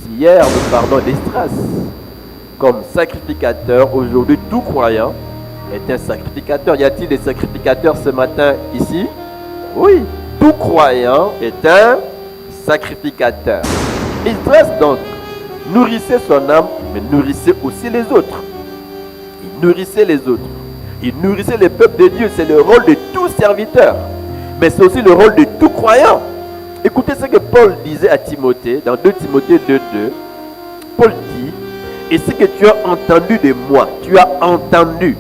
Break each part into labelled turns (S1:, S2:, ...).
S1: Hier, nous parlons d'Esdras. Comme sacrificateur, aujourd'hui, tout croyant est un sacrificateur. Y a-t-il des sacrificateurs ce matin ici? Oui, tout croyant est un sacrificateur. Esdras donc nourrissait son âme, mais nourrissait aussi les autres. Il nourrissait les autres. Il nourrissait le peuple de Dieu. C'est le rôle de tout serviteur. Mais c'est aussi le rôle de tout croyant. Écoutez ce que Paul disait à Timothée, dans 2 Timothée 2.2. Paul dit, et ce que tu as entendu de moi, tu as entendu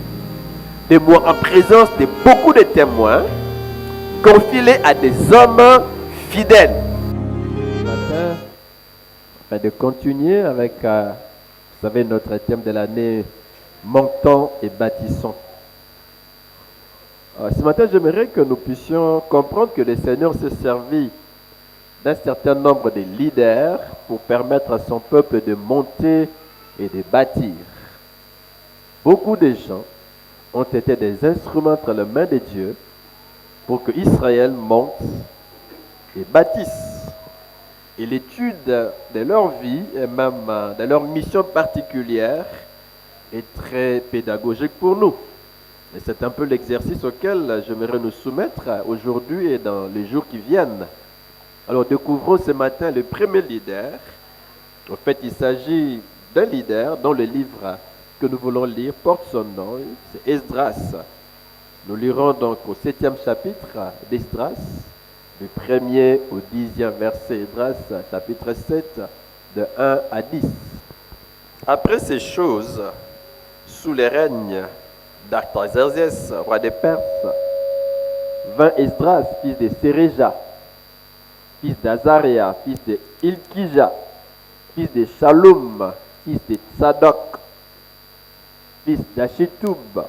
S1: de moi en présence de beaucoup de témoins, confie-les à des hommes fidèles. Ce matin, afin de continuer avec, vous savez, notre thème de l'année, montons et bâtissons. Ce matin, j'aimerais que nous puissions comprendre que le Seigneur s'est servi d'un certain nombre de leaders pour permettre à son peuple de monter et de bâtir. Beaucoup de gens ont été des instruments entre les mains de Dieu pour que Israël monte et bâtisse. Et l'étude de leur vie et même de leur mission particulière est très pédagogique pour nous. Et c'est un peu l'exercice auquel j'aimerais nous soumettre aujourd'hui et dans les jours qui viennent. Alors découvrons ce matin le premier leader. En fait, il s'agit d'un leader dont le livre que nous voulons lire porte son nom, c'est Esdras. Nous lirons donc au 7e chapitre d'Esdras, du 1er au 10e verset, Esdras chapitre 7, de 1 à 10. Après ces choses, sous les règnes d'Artaxerxès, roi des Perses, vint Esdras, fils de Séréja, fils d'Azaria, fils de Ilkija, fils de Shaloum, fils de Tsadok, fils d'Achitoub,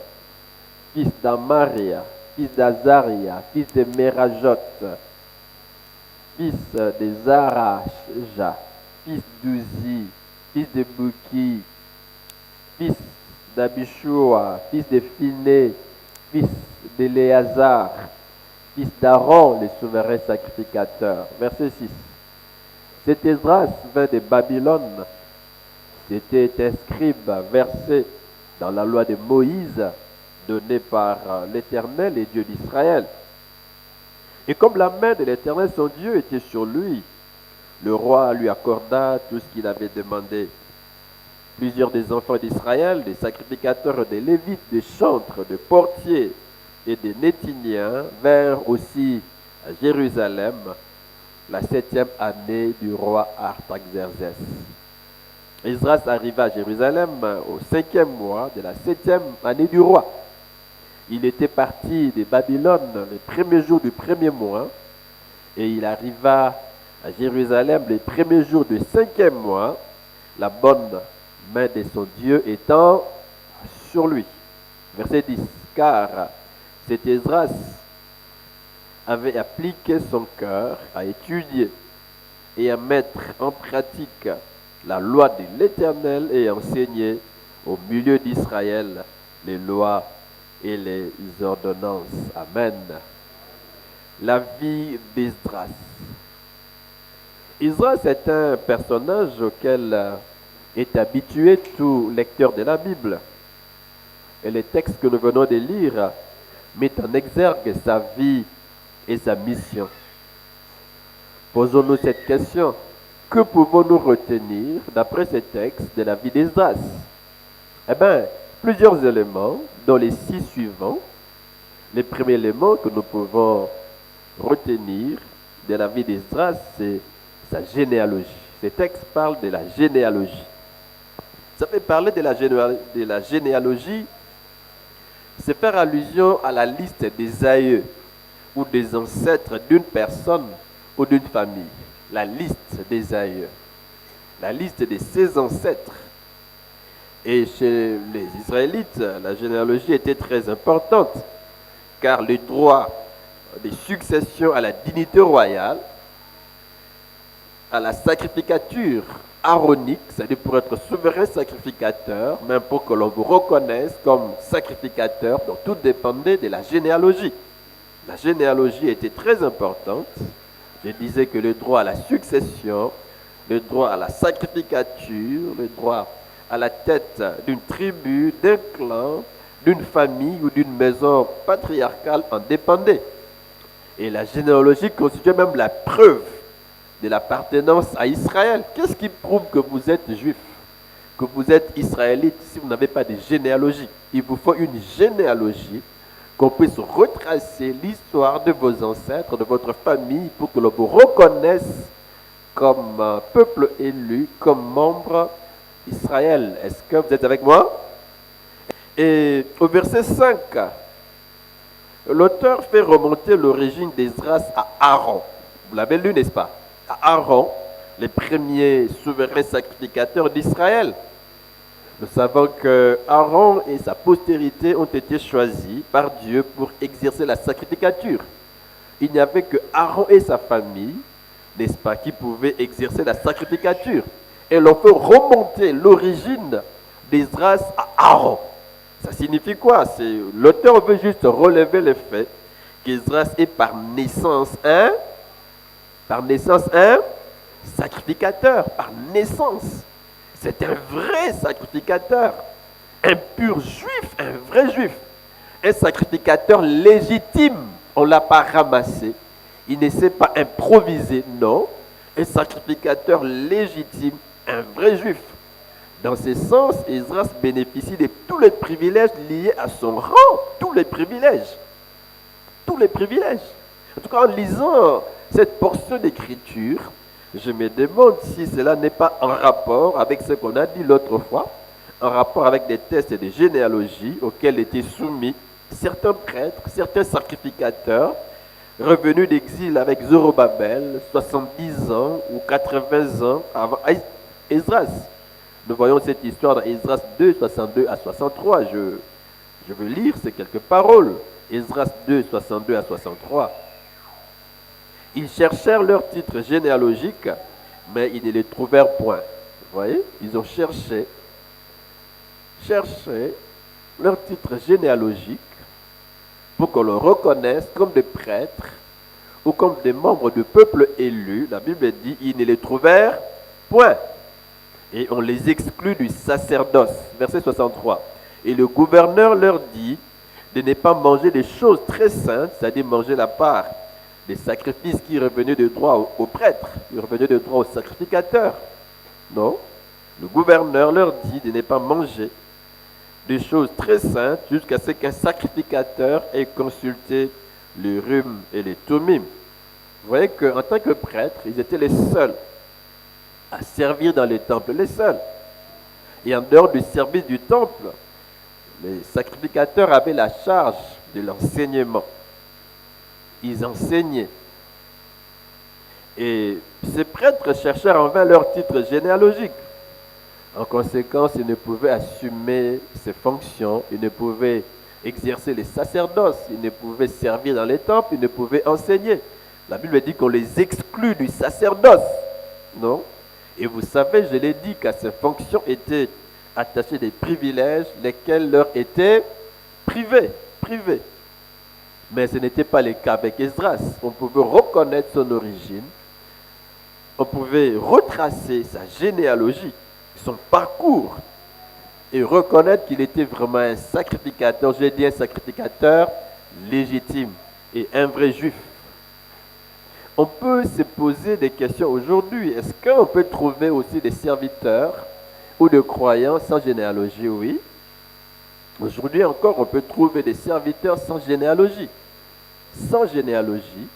S1: fils d'Amaria, fils d'Azaria, fils de Merajot, fils de Zaraja, fils d'Uzi, fils de Buki, fils d'Abishua, fils de Phiné, fils d'Éléazar, fils d'Aaron, le souverain sacrificateur. Verset 6. Cet Esdras vint de Babylone. C'était un scribe versé dans la loi de Moïse, donnée par l'Éternel et Dieu d'Israël. Et comme la main de l'Éternel, son Dieu, était sur lui, le roi lui accorda tout ce qu'il avait demandé. Plusieurs des enfants d'Israël, des sacrificateurs, des lévites, des chantres, des portiers et des Néthiniens vinrent aussi à Jérusalem la 7e année du roi Artaxerxès. Esdras arriva à Jérusalem au 5e mois de la 7e année du roi. Il était parti de Babylone les premiers jours du 1er mois et il arriva à Jérusalem les premiers jours du 5e mois, la bonne main de son Dieu étant sur lui. Verset 10. Car cet Esdras avait appliqué son cœur à étudier et à mettre en pratique la loi de l'Éternel et enseigner au milieu d'Israël les lois et les ordonnances. Amen. La vie d'Esdras. Esdras est un personnage auquel est habitué tout lecteur de la Bible. Et les textes que nous venons de lire mettent en exergue sa vie et sa mission. Posons-nous cette question. Que pouvons-nous retenir d'après ces textes de la vie d'Esdras? Eh bien, plusieurs éléments, dont les 6 suivants. Le premier élément que nous pouvons retenir de la vie d'Esdras, c'est sa généalogie. Ces textes parlent de la généalogie. Ça fait parler de la généalogie, c'est faire allusion à la liste des aïeux ou des ancêtres d'une personne ou d'une famille. La liste des aïeux, la liste de ses ancêtres. Et chez les Israélites, la généalogie était très importante, car le droit de succession à la dignité royale, à la sacrificature aaronique, c'est-à-dire pour être souverain sacrificateur, même pour que l'on vous reconnaisse comme sacrificateur, donc tout dépendait de la généalogie. La généalogie était très importante. Je disais que le droit à la succession le droit à la sacrificature, le droit à la tête d'une tribu, d'un clan, d'une famille ou d'une maison patriarcale en dépendait. Et la généalogie constituait même la preuve de l'appartenance à Israël. Qu'est-ce qui prouve que vous êtes juif, que vous êtes israélite si vous n'avez pas de généalogie? Il vous faut une généalogie qu'on puisse retracer l'histoire de vos ancêtres, de votre famille, pour que l'on vous reconnaisse comme peuple élu, comme membre d'Israël. Est-ce que vous êtes avec moi? Et au verset 5, l'auteur fait remonter l'origine d'Esdras à Aaron. Vous l'avez lu, n'est-ce pas? À Aaron, les premiers souverains sacrificateurs d'Israël. Nous savons que Aaron et sa postérité ont été choisis par Dieu pour exercer la sacrificature. Il n'y avait que Aaron et sa famille, n'est-ce pas, qui pouvaient exercer la sacrificature. Et l'on peut remonter l'origine d'Esdras à Aaron. Ça signifie quoi? L'auteur veut juste relever le fait qu'Esdras est par naissance un sacrificateur, par naissance. C'est un vrai sacrificateur, un pur juif, un vrai juif, un sacrificateur légitime. On ne l'a pas ramassé, il ne s'est pas improvisé, non, un sacrificateur légitime, un vrai juif. Dans ce sens, Esdras bénéficie de tous les privilèges liés à son rang, tous les privilèges. Tous les privilèges. En tout cas, en lisant cette portion d'écriture, je me demande si cela n'est pas en rapport avec ce qu'on a dit l'autre fois, en rapport avec des tests de généalogie auxquels étaient soumis certains prêtres, certains sacrificateurs, revenus d'exil avec Zorobabel, 70 ans ou 80 ans avant Esdras. Nous voyons cette histoire dans Esdras 2, 62 à 63. Je veux lire ces quelques paroles. Esdras 2, 62 à 63. Ils cherchèrent leur titre généalogique, mais ils ne les trouvèrent point. Vous voyez? Ils ont cherché leur titre généalogique pour qu'on le reconnaisse comme des prêtres ou comme des membres du peuple élu. La Bible dit ils ne les trouvèrent point. Et on les exclut du sacerdoce. Verset 63. Et le gouverneur leur dit de ne pas manger des choses très saintes, c'est-à-dire manger la part des sacrifices qui revenaient de droit aux prêtres, qui revenaient de droit aux sacrificateurs. Non. Le gouverneur leur dit de ne pas manger des choses très saintes jusqu'à ce qu'un sacrificateur ait consulté le Urim et les Thummim. Vous voyez qu'en tant que prêtres, ils étaient les seuls à servir dans les temples, les seuls. Et en dehors du service du temple, les sacrificateurs avaient la charge de l'enseignement. Ils enseignaient. Et ces prêtres cherchèrent en vain leur titre généalogique. En conséquence, ils ne pouvaient assumer ces fonctions, ils ne pouvaient exercer les sacerdoces, ils ne pouvaient servir dans les temples, ils ne pouvaient enseigner. La Bible dit qu'on les exclut du sacerdoce. Non? Et vous savez, je l'ai dit, qu'à ces fonctions étaient attachés des privilèges, lesquels leur étaient privés. Mais ce n'était pas le cas avec Esdras. On pouvait reconnaître son origine, on pouvait retracer sa généalogie, son parcours, et reconnaître qu'il était vraiment un sacrificateur, j'ai dit un sacrificateur légitime et un vrai juif. On peut se poser des questions aujourd'hui. Est-ce qu'on peut trouver aussi des serviteurs ou des croyants sans généalogie? Oui. Aujourd'hui encore, on peut trouver des serviteurs sans généalogie. Sans généalogie,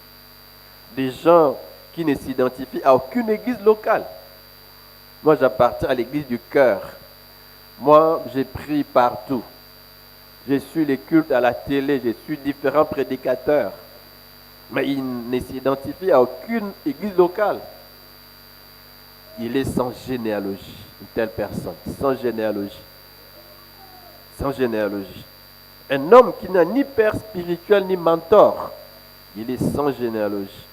S1: des gens qui ne s'identifient à aucune église locale. Moi, j'appartiens à l'église du cœur. Moi, j'ai prie partout. Je suis les cultes à la télé, je suis différents prédicateurs. Mais il ne s'identifie à aucune église locale. Il est sans généalogie, une telle personne, sans généalogie. Sans généalogie. Un homme qui n'a ni père spirituel ni mentor, il est sans généalogie.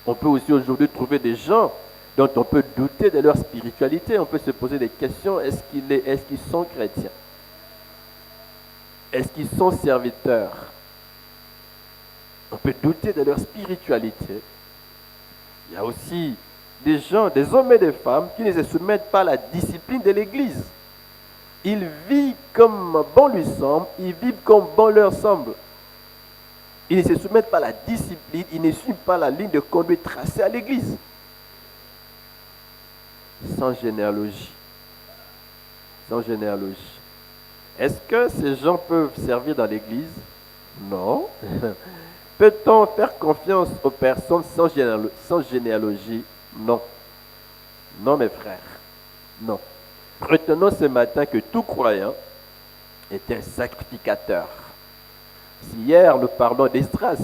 S1: On peut aussi aujourd'hui trouver des gens dont on peut douter de leur spiritualité. On peut se poser des questions. Est-ce qu'ils sont chrétiens? Est-ce qu'ils sont serviteurs? On peut douter de leur spiritualité. Il y a aussi des gens, des hommes et des femmes qui ne se soumettent pas à la discipline de l'Église. Ils vivent comme bon lui semble, ils vivent comme bon leur semble. Ils ne se soumettent pas à la discipline, ils ne suivent pas la ligne de conduite tracée à l'Église. Sans généalogie. Sans généalogie. Est-ce que ces gens peuvent servir dans l'Église? Non. Peut-on faire confiance aux personnes sans généalogie? Non. Non, mes frères. Non. Retenons ce matin que tout croyant est un sacrificateur. Si hier nous parlons d'Esdras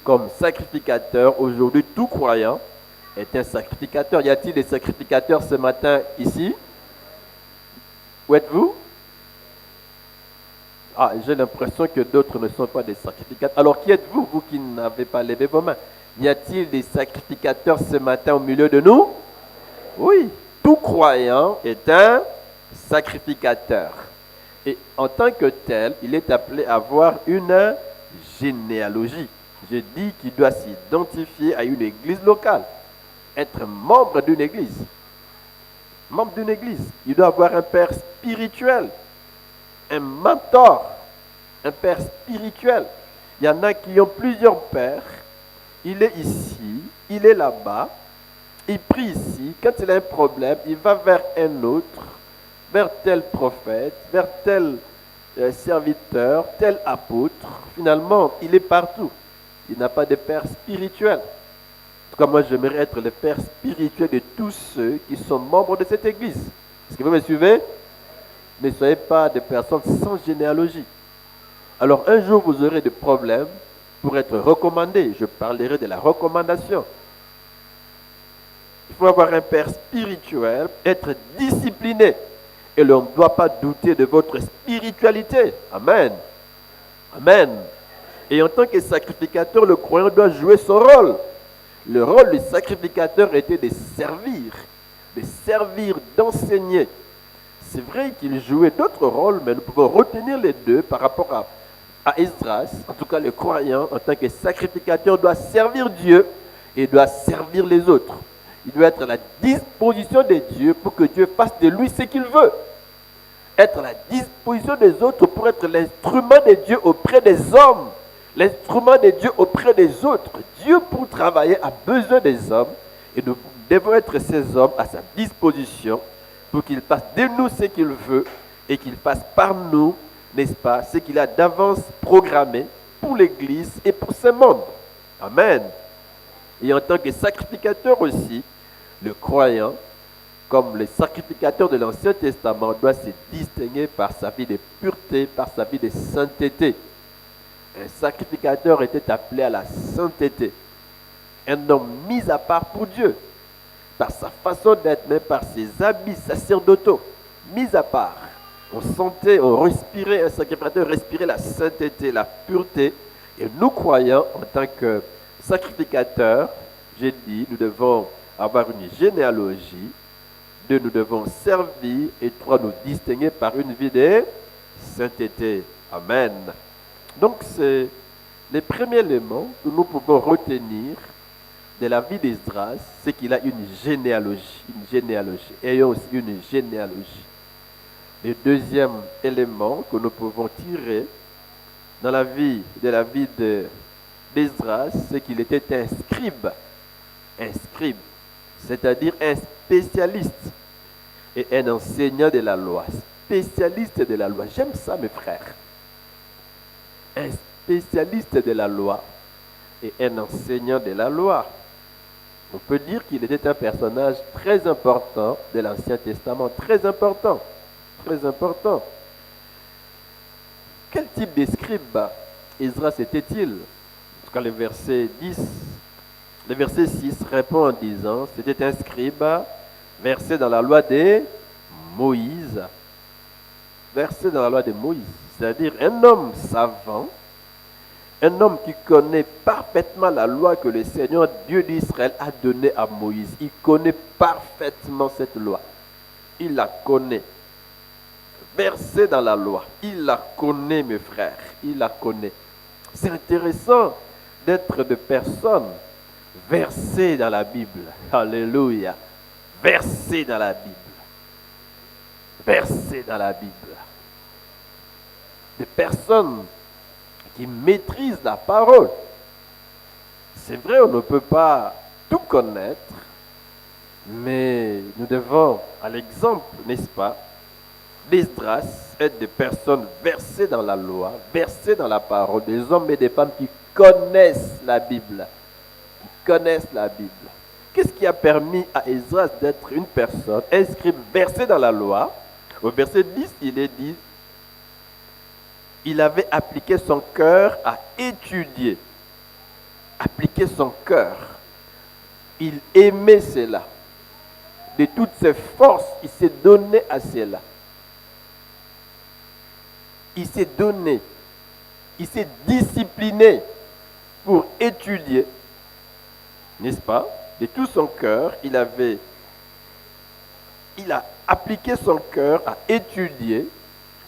S1: comme sacrificateur, aujourd'hui tout croyant est un sacrificateur. Y a-t-il des sacrificateurs ce matin ici? Où êtes-vous? Ah, j'ai l'impression que d'autres ne sont pas des sacrificateurs. Alors qui êtes-vous, vous qui n'avez pas levé vos mains? Y a-t-il des sacrificateurs ce matin au milieu de nous? Oui, tout croyant est un sacrificateur. Et en tant que tel, il est appelé à avoir une généalogie. Je dis qu'il doit s'identifier à une église locale, être membre d'une église. Membre d'une église, il doit avoir un père spirituel, un mentor, un père spirituel. Il y en a qui ont plusieurs pères. Il est ici, il est là-bas, il prie ici. Quand il a un problème, il va vers un autre, vers tel prophète, vers tel serviteur, tel apôtre. Finalement, il est partout. Il n'a pas de père spirituel. En tout cas, moi, j'aimerais être le père spirituel de tous ceux qui sont membres de cette église. Est-ce que vous me suivez? Ne soyez pas des personnes sans généalogie. Alors, un jour, vous aurez des problèmes pour être recommandé. Je parlerai de la recommandation. Il faut avoir un père spirituel, être discipliné. Et l'on ne doit pas douter de votre spiritualité. Amen. Amen. Et en tant que sacrificateur, le croyant doit jouer son rôle. Le rôle du sacrificateur était de servir, d'enseigner. C'est vrai qu'il jouait d'autres rôles, mais nous pouvons retenir les deux par rapport à Esdras. En tout cas, le croyant, en tant que sacrificateur, doit servir Dieu et doit servir les autres. Il doit être à la disposition de Dieu pour que Dieu fasse de lui ce qu'il veut. Être à la disposition des autres pour être l'instrument de Dieu auprès des hommes. L'instrument de Dieu auprès des autres. Dieu, pour travailler, a besoin des hommes. Et nous devons être ces hommes à sa disposition pour qu'il fasse de nous ce qu'il veut et qu'il fasse par nous, n'est-ce pas, ce qu'il a d'avance programmé pour l'Église et pour ses membres. Amen. Et en tant que sacrificateur aussi, le croyant, comme le sacrificateur de l'Ancien Testament, doit se distinguer par sa vie de pureté, par sa vie de sainteté. Un sacrificateur était appelé à la sainteté. Un homme mis à part pour Dieu, par sa façon d'être, mais par ses habits sacerdotaux, mis à part. On sentait, on respirait, un sacrificateur respirait la sainteté, la pureté. Et nous croyons, en tant que sacrificateurs, j'ai dit, nous devons avoir une généalogie. Deux, nous devons servir. Et trois, nous distinguer par une vie de sainteté. Amen. Donc, c'est le premier élément que nous pouvons retenir de la vie d'Esdras, c'est qu'il a une généalogie. Une généalogie. Ayons aussi une généalogie. Le deuxième élément que nous pouvons tirer dans la vie d'Esdras, c'est qu'il était un scribe. Un scribe, c'est-à-dire un spécialiste et un enseignant de la loi. Spécialiste de la loi. J'aime ça, mes frères. Un spécialiste de la loi et un enseignant de la loi. On peut dire qu'il était un personnage très important de l'Ancien Testament. Très important. Très important. Quel type de scribe Esdras était-il? En tout cas, le verset 6 répond en disant, c'était un scribe versé dans la loi de Moïse. Versé dans la loi de Moïse. C'est-à-dire un homme savant, un homme qui connaît parfaitement la loi que le Seigneur Dieu d'Israël a donnée à Moïse. Il connaît parfaitement cette loi. Il la connaît. Versé dans la loi. Il la connaît, mes frères. Il la connaît. C'est intéressant d'être des personnes versés dans la Bible. Alléluia. Versés dans la Bible. Versés dans la Bible. Des personnes qui maîtrisent la parole. C'est vrai, on ne peut pas tout connaître, mais nous devons, à l'exemple, n'est-ce pas, d'Esdras, être des personnes versées dans la loi, versées dans la parole, des hommes et des femmes qui connaissent la Bible. Qui connaissent la Bible. Qu'est-ce qui a permis à Esdras d'être une personne, un scribe versé dans la loi? Au verset 10, il est dit, il avait appliqué son cœur à étudier. Appliquer son cœur. Il aimait cela. De toutes ses forces, il s'est donné à cela. Il s'est donné. Il s'est discipliné pour étudier. N'est-ce pas? De tout son cœur, il a appliqué son cœur à étudier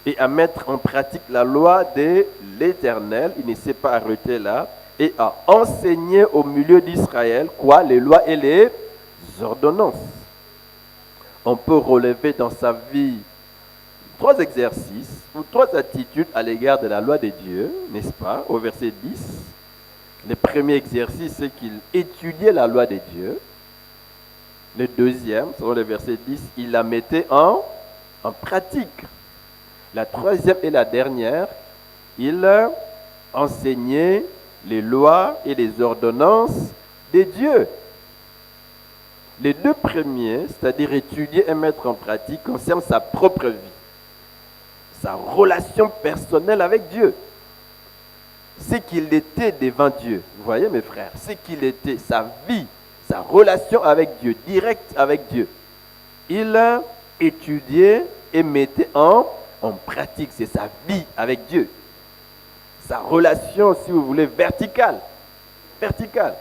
S1: et à mettre en pratique la loi de l'Éternel. Il ne s'est pas arrêté là. Et à enseigner au milieu d'Israël quoi? Les lois et les ordonnances. On peut relever dans sa vie 3 exercices ou 3 attitudes à l'égard de la loi de Dieu, n'est-ce pas? Au verset 10, le premier exercice, c'est qu'il étudiait la loi de Dieu. Le deuxième, selon le verset 10, il la mettait en pratique. La troisième et la dernière, il enseignait les lois et les ordonnances de Dieu. Les 2 premiers, c'est-à-dire étudier et mettre en pratique, concernent sa propre vie, sa relation personnelle avec Dieu. Ce qu'il était devant Dieu. Vous voyez mes frères, ce qu'il était, sa vie, sa relation avec Dieu, directe avec Dieu. Il a étudié et mettait en pratique. C'est sa vie avec Dieu. Sa relation, si vous voulez, verticale. Verticale.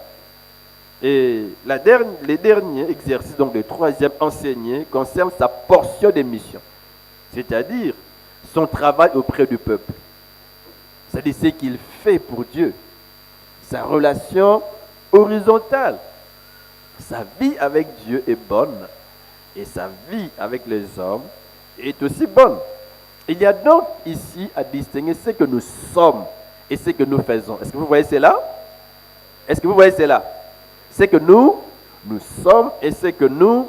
S1: Et les derniers exercices, donc le troisième enseigné, concerne sa portion de mission. C'est-à-dire son travail auprès du peuple. C'est-à-dire ce qu'il fait pour Dieu. Sa relation horizontale. Sa vie avec Dieu est bonne. Et sa vie avec les hommes est aussi bonne. Il y a donc ici à distinguer ce que nous sommes et ce que nous faisons. Est-ce que vous voyez cela? Est-ce que vous voyez cela? Ce que nous sommes et ce que nous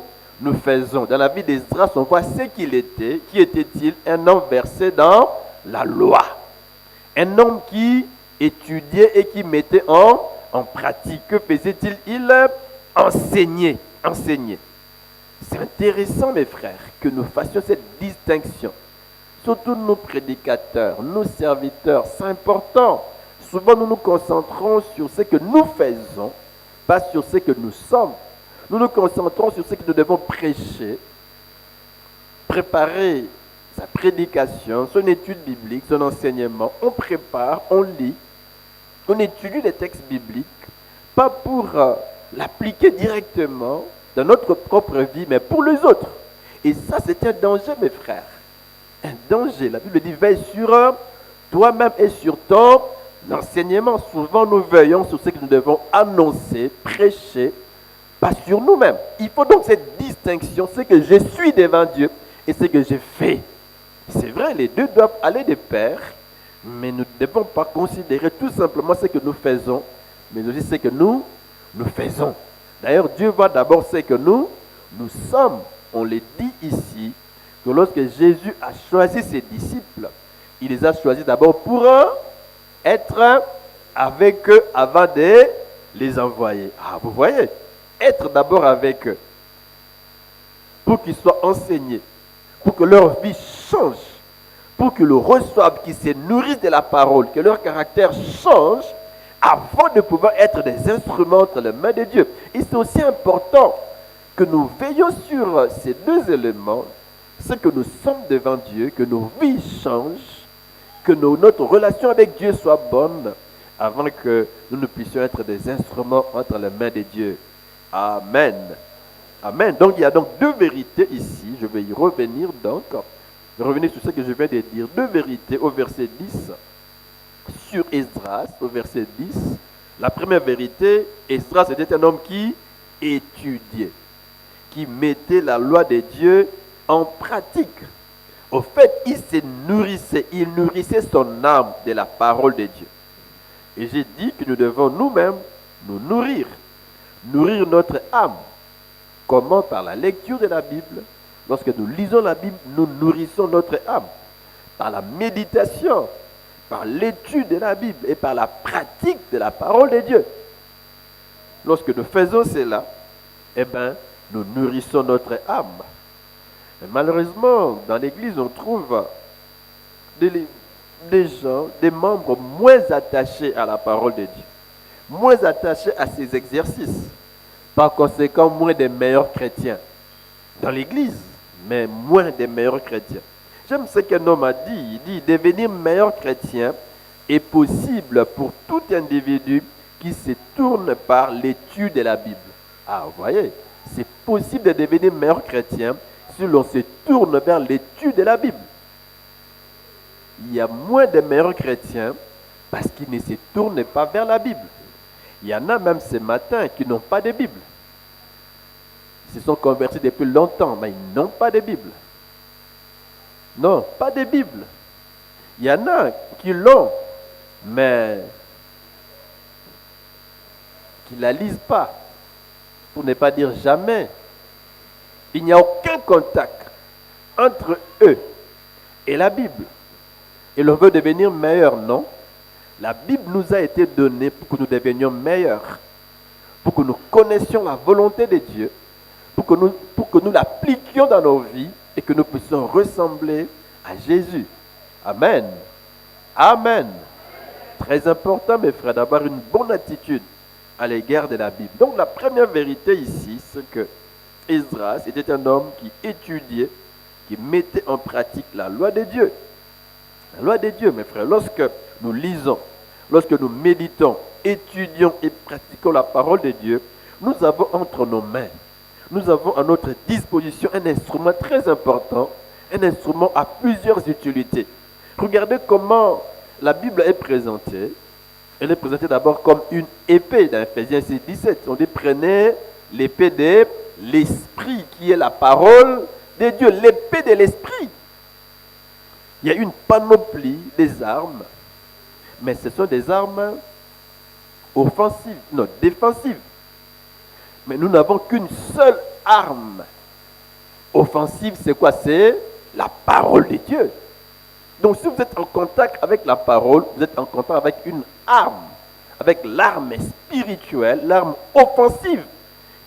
S1: faisons. Dans la vie d'Esdras, on voit ce qu'il était. Qui était-il? Un homme versé dans la loi. Un homme qui étudiait et qui mettait en pratique. Que faisait-il? Il enseignait. Enseignait. C'est intéressant, mes frères, que nous fassions cette distinction. Surtout nos prédicateurs, nos serviteurs, c'est important. Souvent, nous nous concentrons sur ce que nous faisons, pas sur ce que nous sommes. Nous nous concentrons sur ce que nous devons prêcher, préparer sa prédication, son étude biblique, son enseignement. On prépare, on lit, on étudie les textes bibliques, pas pour l'appliquer directement dans notre propre vie, mais pour les autres. Et ça, c'est un danger, mes frères. Un danger. La Bible dit, veille sur toi-même et sur ton enseignement. Souvent, nous veillons sur ce que nous devons annoncer, prêcher, pas sur nous-mêmes. Il faut donc cette distinction, ce que je suis devant Dieu et ce que j'ai fait. C'est vrai, les deux doivent aller de pair, mais nous ne devons pas considérer tout simplement ce que nous faisons, mais aussi ce que nous faisons. D'ailleurs, Dieu voit d'abord ce que nous sommes. On le dit ici, que lorsque Jésus a choisi ses disciples, il les a choisis d'abord pour être avec eux avant de les envoyer. Ah, vous voyez, être d'abord avec eux, pour qu'ils soient enseignés, pour que leur vie change, pour qu'ils le reçoivent, qu'ils se nourrissent de la parole, que leur caractère change, avant de pouvoir être des instruments entre les mains de Dieu. Et c'est aussi important que nous veillions sur ces 2 éléments, c'est que nous sommes devant Dieu, que nos vies changent, que notre relation avec Dieu soit bonne, avant que nous ne puissions être des instruments entre les mains de Dieu. Amen. Amen. Donc il y a donc 2 vérités ici, je vais y revenir donc, revenir sur ce que je viens de dire, 2 vérités au verset 10, sur Esdras, au verset 10, La première vérité, Esdras était un homme qui étudiait, qui mettait la loi de Dieu en pratique. Au fait, il nourrissait son âme de la parole de Dieu. Et j'ai dit que nous devons nous-mêmes nous nourrir notre âme. Comment? Par la lecture de la Bible. Lorsque nous lisons la Bible, nous nourrissons notre âme. Par la méditation, par l'étude de la Bible et par la pratique de la parole de Dieu. Lorsque nous faisons cela, eh bien, nous nourrissons notre âme. Et malheureusement, dans l'Église, on trouve des gens, des membres moins attachés à la parole de Dieu, moins attachés à ses exercices. Par conséquent, moins des meilleurs chrétiens dans l'Église, mais moins des meilleurs chrétiens. J'aime ce qu'un homme a dit. Il dit, devenir meilleur chrétien est possible pour tout individu qui se tourne par l'étude de la Bible. Ah, vous voyez, c'est possible de devenir meilleur chrétien si l'on se tourne vers l'étude de la Bible. Il y a moins de meilleurs chrétiens parce qu'ils ne se tournent pas vers la Bible. Il y en a même ce matin qui n'ont pas de Bible. Ils se sont convertis depuis longtemps, mais ils n'ont pas de Bible. Non, pas de Bible. Il y en a qui l'ont, mais qui ne la lisent pas, pour ne pas dire jamais. Il n'y a aucun contact entre eux et la Bible. Et l'on veut devenir meilleur, non? La Bible nous a été donnée pour que nous devenions meilleurs, pour que nous connaissions la volonté de Dieu, pour que nous l'appliquions dans nos vies et que nous puissions ressembler à Jésus. Amen. Amen. Très important, mes frères, d'avoir une bonne attitude à l'égard de la Bible. Donc la première vérité ici, c'est que Esdras était un homme qui étudiait, qui mettait en pratique la loi de Dieu. La loi de Dieu, mes frères, lorsque nous lisons, lorsque nous méditons, étudions et pratiquons la parole de Dieu, nous avons entre nos mains, nous avons à notre disposition un instrument très important, un instrument à plusieurs utilités. Regardez comment la Bible est présentée. Elle est présentée d'abord comme une épée dans Ephésiens 6,17. On dit prenez l'épée de l'esprit qui est la parole de Dieu, l'épée de l'esprit. Il y a une panoplie des armes, mais ce sont des armes offensives, non, défensives. Mais nous n'avons qu'une seule arme offensive, c'est quoi? C'est la parole de Dieu. Donc si vous êtes en contact avec la parole, vous êtes en contact avec une arme, avec l'arme spirituelle, l'arme offensive,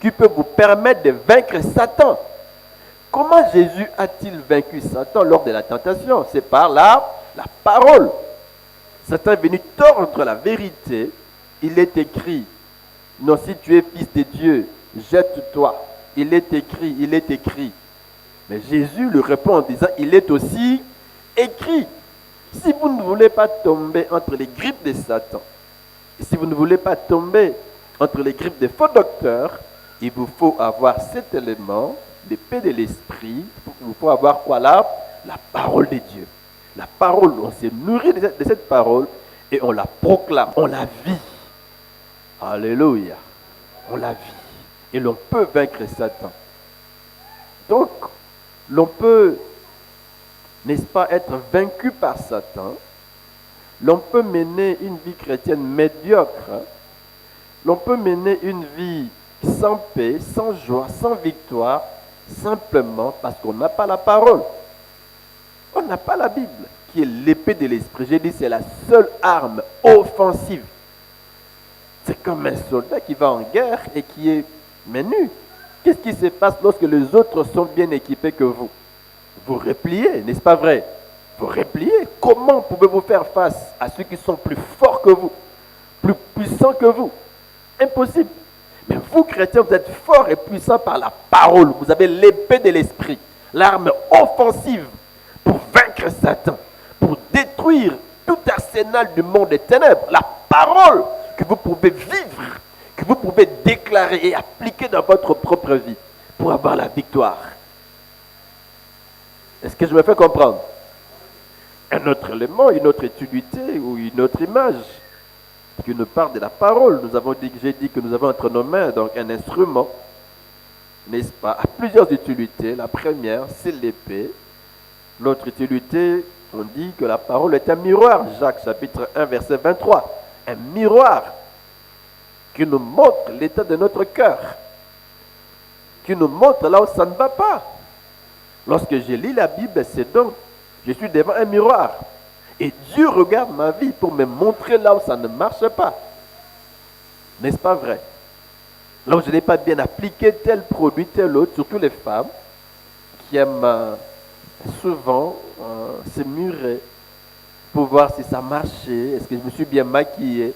S1: qui peut vous permettre de vaincre Satan. Comment Jésus a-t-il vaincu Satan lors de la tentation? C'est par la parole. Satan est venu tordre la vérité. Il est écrit, non, si tu es fils de Dieu, jette-toi. Il est écrit, il est écrit. Mais Jésus lui répond en disant, il est aussi écrit. Si vous ne voulez pas tomber entre les griffes de Satan, et si vous ne voulez pas tomber entre les griffes des faux docteurs, il vous faut avoir cet élément, l'épée de l'esprit. Il vous faut avoir quoi là? La parole de Dieu. La parole, on s'est nourri de cette parole et on la proclame, on la vit. Alléluia. On la vit. Et l'on peut vaincre Satan. Donc, l'on peut, n'est-ce pas, être vaincu par Satan. L'on peut mener une vie chrétienne médiocre. L'on peut mener une vie sans paix, sans joie, sans victoire, simplement parce qu'on n'a pas la parole. On n'a pas la Bible, qui est l'épée de l'esprit. J'ai dit, c'est la seule arme offensive. C'est comme un soldat qui va en guerre et qui est nu. Qu'est-ce qui se passe lorsque les autres sont bien équipés que vous? Vous repliez, n'est-ce pas vrai? Vous repliez. Comment pouvez-vous faire face à ceux qui sont plus forts que vous, plus puissants que vous? Impossible. Mais vous, chrétiens, vous êtes forts et puissants par la parole. Vous avez l'épée de l'esprit, l'arme offensive pour vaincre Satan, pour détruire tout arsenal du monde des ténèbres. La parole que vous pouvez vivre, que vous pouvez déclarer et appliquer dans votre propre vie pour avoir la victoire. Est-ce que je me fais comprendre? Un autre élément, une autre utilité ou une autre image. qui nous parle de la parole. J'ai dit que nous avons entre nos mains donc un instrument, n'est-ce pas, à plusieurs utilités. La première, c'est l'épée. L'autre utilité, on dit que la parole est un miroir. Jacques chapitre 1, verset 23. Un miroir qui nous montre l'état de notre cœur, qui nous montre là où ça ne va pas. Lorsque je lis la Bible, c'est donc, je suis devant un miroir. Et Dieu regarde ma vie pour me montrer là où ça ne marche pas. N'est-ce pas vrai? Là où je n'ai pas bien appliqué tel produit, tel autre, surtout les femmes qui aiment souvent se murer pour voir si ça marchait, est-ce que je me suis bien maquillée.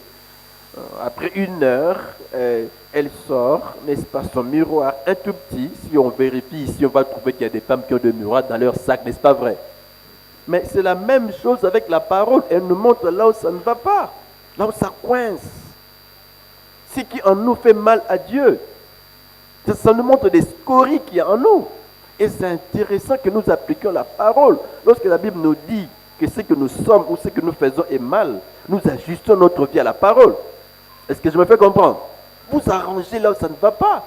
S1: Après 1 heure, elle sort, n'est-ce pas, son miroir un tout petit. Si on vérifie ici, on va trouver qu'il y a des femmes qui ont des miroirs dans leur sac, n'est-ce pas vrai? Mais c'est la même chose avec la parole. Elle nous montre là où ça ne va pas, là où ça coince. Ce qui en nous fait mal à Dieu. Ça nous montre des scories qu'il y a en nous. Et c'est intéressant que nous appliquions la parole. Lorsque la Bible nous dit que ce que nous sommes ou ce que nous faisons est mal, nous ajustons notre vie à la parole. Est-ce que je me fais comprendre? Vous arrangez là où ça ne va pas.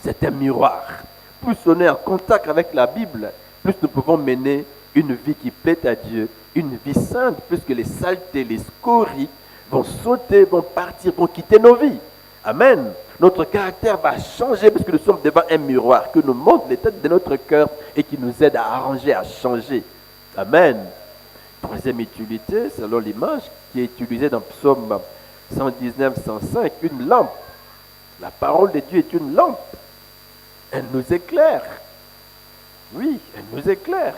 S1: C'est un miroir. Plus on est en contact avec la Bible, plus nous pouvons mener une vie qui plaît à Dieu, une vie sainte, puisque les saletés, les scories vont sauter, vont partir, vont quitter nos vies. Amen. Notre caractère va changer parce que nous sommes devant un miroir qui nous montre l'état de notre cœur et qui nous aide à arranger, à changer. Amen. Troisième utilité, selon l'image qui est utilisée dans Psaume 119, 105, une lampe. La parole de Dieu est une lampe. Elle nous éclaire. Oui, elle nous éclaire.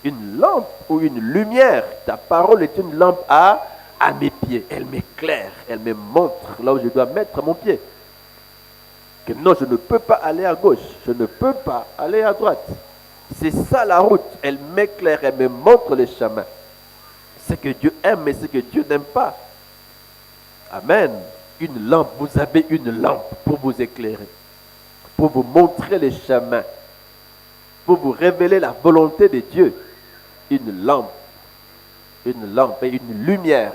S1: Une lampe ou une lumière. Ta parole est une lampe à mes pieds. Elle m'éclaire, elle me montre là où je dois mettre mon pied. Que non, je ne peux pas aller à gauche, je ne peux pas aller à droite. C'est ça la route. Elle m'éclaire, elle me montre le chemin. Ce que Dieu aime et ce que Dieu n'aime pas. Amen. Une lampe, vous avez une lampe pour vous éclairer, pour vous montrer le chemin, pour vous révéler la volonté de Dieu. Une lampe et une lumière.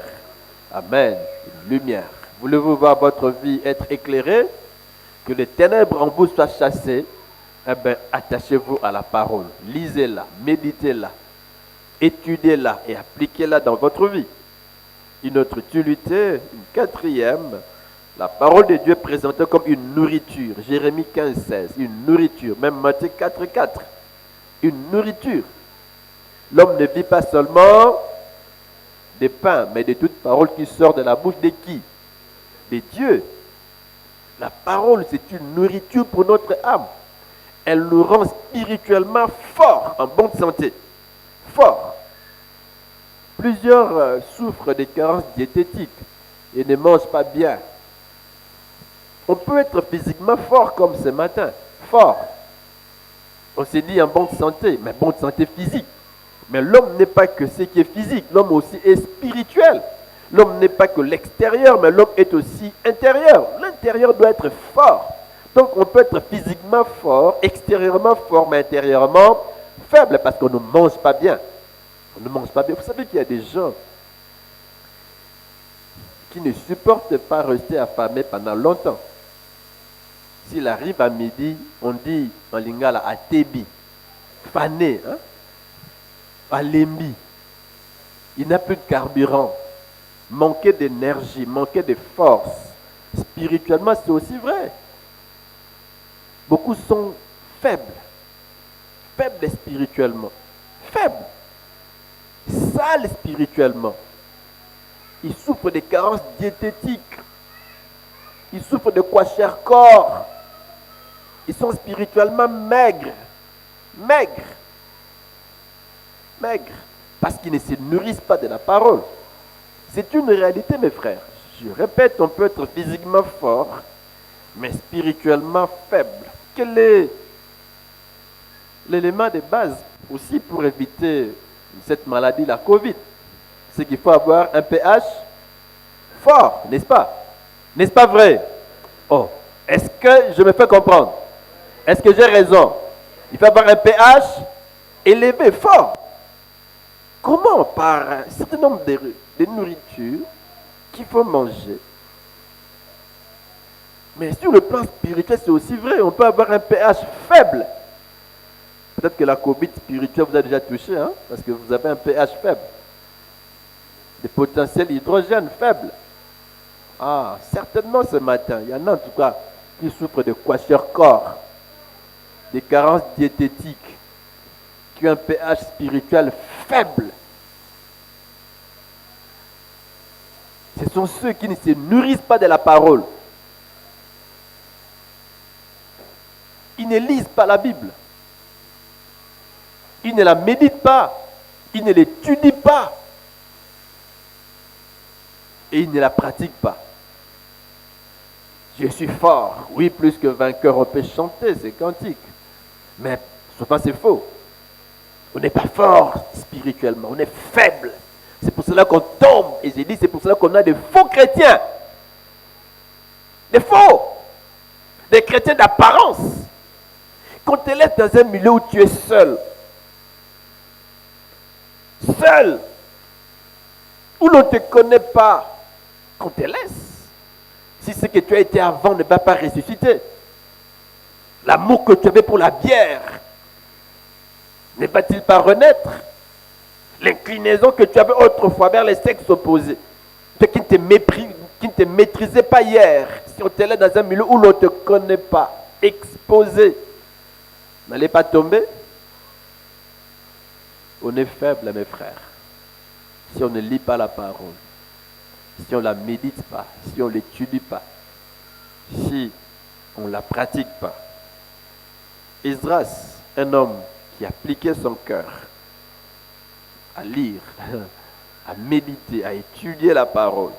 S1: Amen. Une lumière. Voulez-vous voir votre vie être éclairée? Que les ténèbres en vous soient chassées? Eh bien, attachez-vous à la parole. Lisez-la, méditez-la, étudiez-la et appliquez-la dans votre vie. Une autre utilité, une quatrième, la parole de Dieu est présentée comme une nourriture. Jérémie 15, 16, une nourriture. Même Matthieu 4, 4, une nourriture. L'homme ne vit pas seulement des pains, mais de toute parole qui sort de la bouche de qui? De Dieu. La parole, c'est une nourriture pour notre âme. Elle nous rend spirituellement forts, en bonne santé. Forts. Plusieurs souffrent des carences diététiques et ne mangent pas bien. On peut être physiquement fort comme ce matin. Fort. On s'est dit en bonne santé, mais bonne santé physique. Mais l'homme n'est pas que ce qui est physique, l'homme aussi est spirituel. L'homme n'est pas que l'extérieur, mais l'homme est aussi intérieur. L'intérieur doit être fort. Donc on peut être physiquement fort, extérieurement fort, mais intérieurement faible parce qu'on ne mange pas bien. On ne mange pas bien. Vous savez qu'il y a des gens qui ne supportent pas rester affamés pendant longtemps. S'il arrive à midi, on dit en lingala à tebi, fané, hein? À lembi. Il n'a plus de carburant, manquer d'énergie, manquer de force. Spirituellement, c'est aussi vrai. Beaucoup sont faibles, faibles spirituellement, faibles, sales spirituellement. Ils souffrent de carences diététiques, ils souffrent de kwashiorkor. Ils sont spirituellement maigres, parce qu'ils ne se nourrissent pas de la parole. C'est une réalité, mes frères. Je répète, on peut être physiquement fort, mais spirituellement faible. Quel est l'élément de base aussi pour éviter cette maladie, la Covid? C'est qu'il faut avoir un pH fort, n'est-ce pas? N'est-ce pas vrai? Oh, est-ce que je me fais comprendre? Est-ce que j'ai raison? Il faut avoir un pH élevé, fort. Comment? Par un certain nombre de nourritures qu'il faut manger. Mais sur le plan spirituel, c'est aussi vrai. On peut avoir un pH faible. Peut-être que la COVID spirituelle vous a déjà touché, hein, parce que vous avez un pH faible. Des potentiels hydrogène faibles. Ah, certainement ce matin, il y en a en tout cas qui souffrent de kwashiorkor, des carences diététiques, qui ont un pH spirituel faible. Ce sont ceux qui ne se nourrissent pas de la parole. Ils ne lisent pas la Bible. Ils ne la méditent pas. Ils ne l'étudient pas. Et ils ne la pratiquent pas. Je suis fort. Oui, plus que vainqueur, on peut chanter ces cantiques. Mais souvent c'est faux. On n'est pas fort spirituellement. On est faible. C'est pour cela qu'on tombe. Et j'ai dit, c'est pour cela qu'on a des faux chrétiens. Des faux. Des chrétiens d'apparence. Qu'on te laisse dans un milieu où tu es seul. Seul. Où l'on ne te connaît pas. Qu'on te laisse. Si ce que tu as été avant ne va pas ressusciter. L'amour que tu avais pour la bière ne va-t-il pas renaître? L'inclinaison que tu avais autrefois vers les sexes opposés. Toi qui ne te maîtrisais pas hier. Si on te laisse dans un milieu où l'on ne te connaît pas. Exposé. N'allez pas tomber. On est faible, mes frères. Si on ne lit pas la parole. Si on ne la médite pas. Si on ne l'étudie pas. Si on ne la pratique pas. Esdras, un homme qui appliquait son cœur à lire, à méditer, à étudier la parole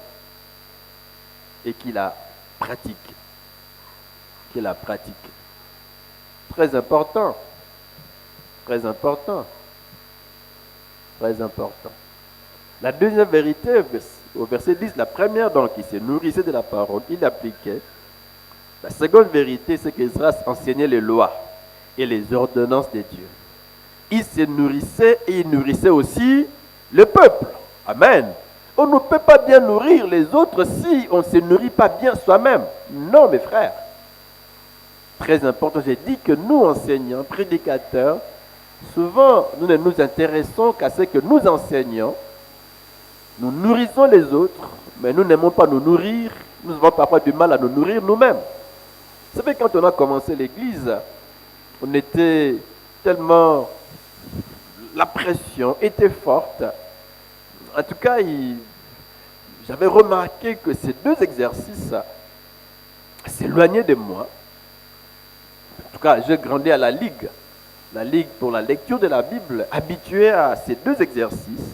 S1: et qui la pratique. Qui la pratique. Très important. Très important. Très important. La deuxième vérité, au verset 10, la première, donc, il se nourrissait de la parole, il l'appliquait. La seconde vérité, c'est qu'Esdras enseignait les lois et les ordonnances de Dieu. Il se nourrissait et il nourrissait aussi le peuple. Amen. On ne peut pas bien nourrir les autres si on ne se nourrit pas bien soi-même. Non, mes frères. Très important, j'ai dit que nous, enseignants, prédicateurs, souvent, nous ne nous intéressons qu'à ce que nous enseignons. Nous nourrissons les autres, mais nous n'aimons pas nous nourrir. Nous avons parfois du mal à nous nourrir nous-mêmes. Vous savez, quand on a commencé l'église, on était tellement... La pression était forte. En tout cas, j'avais remarqué que ces deux exercices s'éloignaient de moi. En tout cas, j'ai grandi à la Ligue pour la lecture de la Bible, habitué à ces deux exercices,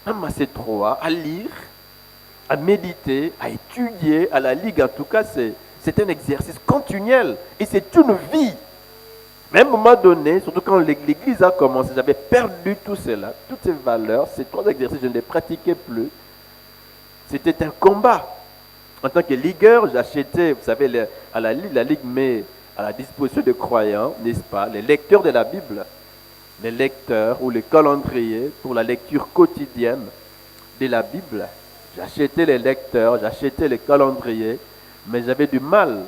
S1: même à ces trois, à lire, à méditer, à étudier. À la Ligue, en tout cas, c'est un exercice continuel et c'est une vie. Mais à un moment donné, surtout quand l'église a commencé, j'avais perdu tout cela, toutes ces valeurs, ces trois exercices, je ne les pratiquais plus. C'était un combat. En tant que ligueur, j'achetais, vous savez, à la Ligue met à la disposition des croyants, n'est-ce pas, les lecteurs de la Bible, les lecteurs ou les calendriers pour la lecture quotidienne de la Bible. J'achetais les lecteurs, j'achetais les calendriers, mais j'avais du mal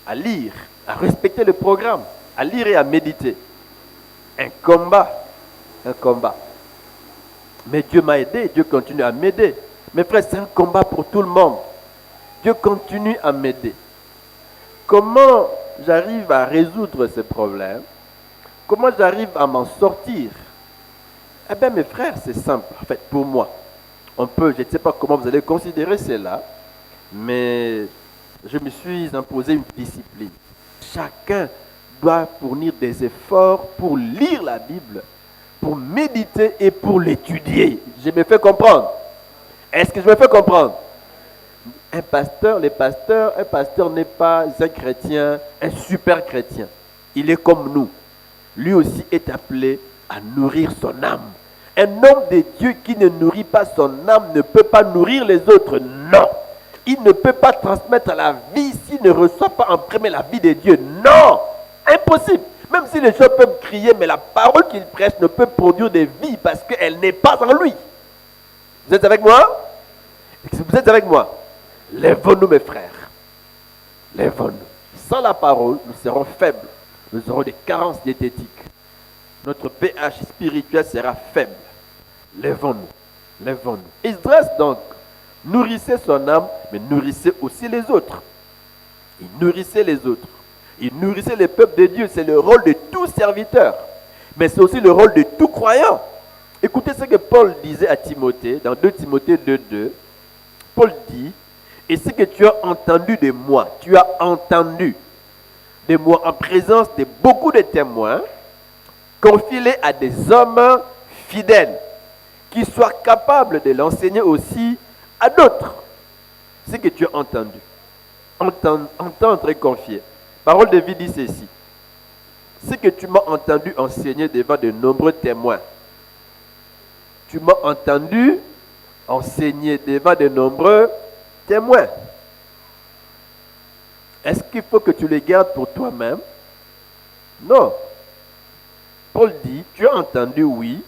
S1: à lire, à respecter le programme, à lire et à méditer. Un combat. Mais Dieu m'a aidé, Dieu continue à m'aider. Mes frères, c'est un combat pour tout le monde. Dieu continue à m'aider. Comment j'arrive à résoudre ces problèmes? Comment j'arrive à m'en sortir? Eh bien, mes frères, c'est simple. En fait, pour moi, on peut, je ne sais pas comment vous allez considérer cela, mais je me suis imposé une discipline. Chacun doit fournir des efforts pour lire la Bible, pour méditer et pour l'étudier. Je me fais comprendre. Est-ce que je me fais comprendre? Un pasteur n'est pas un chrétien, un super chrétien. Il est comme nous. Lui aussi est appelé à nourrir son âme. Un homme de Dieu qui ne nourrit pas son âme ne peut pas nourrir les autres. Non. Il ne peut pas transmettre la vie s'il ne reçoit pas en premier la vie de Dieu. Non. Impossible. Même si les gens peuvent crier, mais la parole qu'il prêche ne peut produire de vie parce qu'elle n'est pas en lui. Vous êtes avec moi? Si vous êtes avec moi, lèvons-nous mes frères. Lèvons-nous. Sans la parole, nous serons faibles. Nous aurons des carences diététiques. Notre pH spirituel sera faible. Lèvons-nous. Lèvons-nous. Esdras donc nourrissait son âme, mais nourrissait aussi les autres. Il nourrissait les autres. Il nourrissait le peuple de Dieu. C'est le rôle de tout serviteur. Mais c'est aussi le rôle de tout croyant. Écoutez ce que Paul disait à Timothée, dans 2 Timothée 2:2. Paul dit, et ce que tu as entendu de moi, tu as entendu de moi en présence de beaucoup de témoins, confie-les à des hommes fidèles, qui soient capables de l'enseigner aussi à d'autres. Ce que tu as entendu. Entendre et confier. Parole de vie dit ceci. Ce que tu m'as entendu enseigner devant de nombreux témoins. Tu m'as entendu enseigner devant de nombreux témoins. Est-ce qu'il faut que tu les gardes pour toi-même? Non. Paul dit, tu as entendu, oui,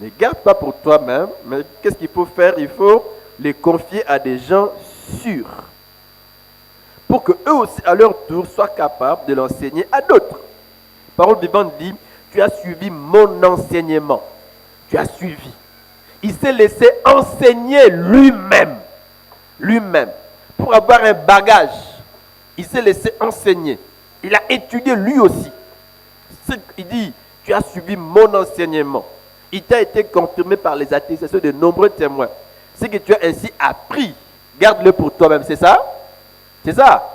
S1: ne garde pas pour toi-même, mais qu'est-ce qu'il faut faire? Il faut les confier à des gens sûrs, pour que eux aussi, à leur tour, soient capables de l'enseigner à d'autres. Parole vivante dit, tu as suivi mon enseignement. Tu as suivi. Il s'est laissé enseigner lui-même. Lui-même. Pour avoir un bagage. Il s'est laissé enseigner. Il a étudié lui aussi. Il dit, tu as suivi mon enseignement. Il t'a été confirmé par les attestations de nombreux témoins. Ce que tu as ainsi appris, garde-le pour toi-même. C'est ça? C'est ça.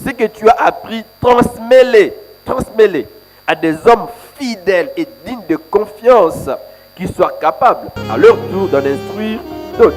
S1: Ce que tu as appris, transmets-les. Transmets-les à des hommes fidèles et dignes de confiance qui soient capables, à leur tour, d'en instruire d'autres.